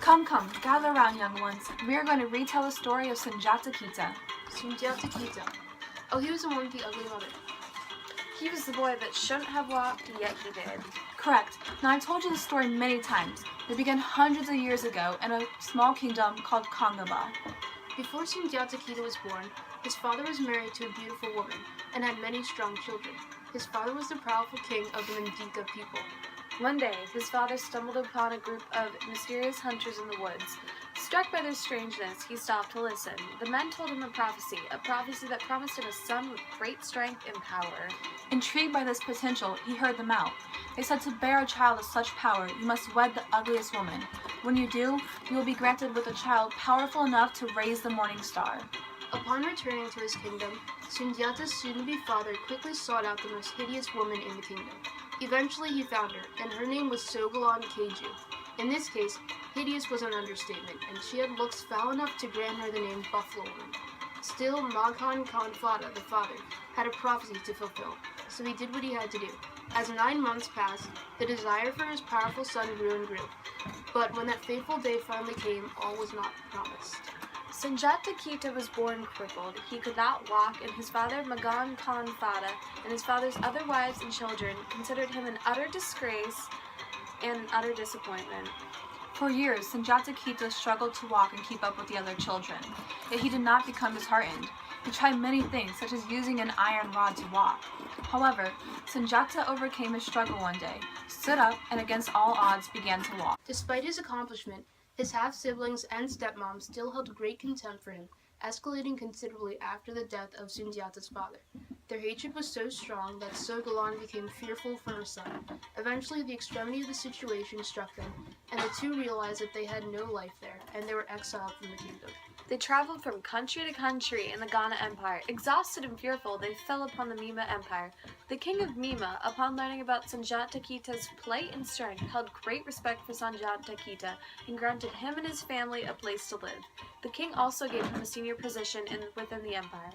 Come, come, gather around, young ones. We are going to retell the story of Sundiata Keita. Sundiata Keita. Oh, he was the one with the ugly mother. He was the boy that shouldn't have walked, yet he did. Correct. Now, I told you this story many times. It began hundreds of years ago in a small kingdom called Kongaba. Before Sundiata Keita was born, his father was married to a beautiful woman and had many strong children. His father was the powerful king of the Mandinka people. One day, his father stumbled upon a group of mysterious hunters in the woods. Struck by their strangeness, he stopped to listen. The men told him a prophecy that promised him a son with great strength and power. Intrigued by this potential, he heard them out. They said to bear a child of such power, you must wed the ugliest woman. When you do, you will be granted with a child powerful enough to raise the morning star. Upon returning to his kingdom, Sundiata's soon-to-be father quickly sought out the most hideous woman in the kingdom. Eventually he found her, and her name was Sogalan Keiju. In this case, hideous was an understatement, and she had looks foul enough to grant her the name Buffalo Woman. Still, Maghan Khan Fada, the father, had a prophecy to fulfill, so he did what he had to do. As 9 months passed, the desire for his powerful son grew and grew. But when that fateful day finally came, all was not promised. Sundiata Keita was born crippled. He could not walk, and his father, Maghan Khan Fada, and his father's other wives and children considered him an utter disgrace and an utter disappointment. For years, Sundiata Keita struggled to walk and keep up with the other children, yet he did not become disheartened. He tried many things, such as using an iron rod to walk. However, Sundiata overcame his struggle one day, stood up, and against all odds began to walk. Despite his accomplishment, his half-siblings and stepmom still held great contempt for him, escalating considerably after the death of Sundiata's father. Their hatred was so strong that Sogalan became fearful for her son. Eventually, the extremity of the situation struck them, and the two realized that they had no life there, and they were exiled from the kingdom. They traveled from country to country in the Ghana Empire. Exhausted and fearful, they fell upon the Mima Empire. The king of Mima, upon learning about Sundiata Keita's plight and strength, held great respect for Sundiata Keita and granted him and his family a place to live. The king also gave him a senior position within the empire.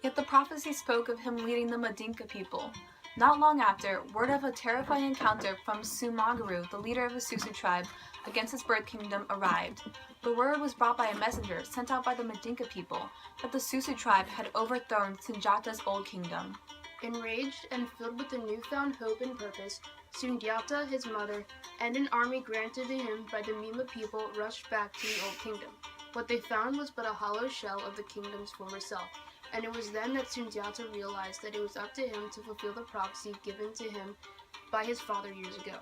Yet the prophecy spoke of him leading the Mandinka people. Not long after, word of a terrifying encounter from Sumagaru, the leader of the Susu tribe, against his birth kingdom arrived. The word was brought by a messenger sent out by the Mandinka people that the Susu tribe had overthrown Sundiata's old kingdom. Enraged and filled with a newfound hope and purpose, Sundiata, his mother, and an army granted to him by the Mima people rushed back to the old kingdom. What they found was but a hollow shell of the kingdom's former self, and it was then that Sundiata realized that it was up to him to fulfill the prophecy given to him by his father years ago.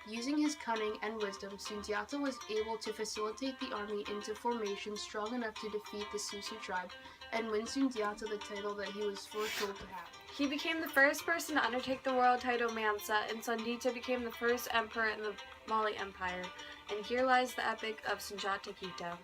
Using his cunning and wisdom, Sundiata was able to facilitate the army into formation strong enough to defeat the Susu tribe and win Sundiata the title that he was foretold to have. He became the first person to undertake the royal title Mansa, and Sundiata became the first emperor in the Mali Empire. And here lies the epic of Sundiata Keita.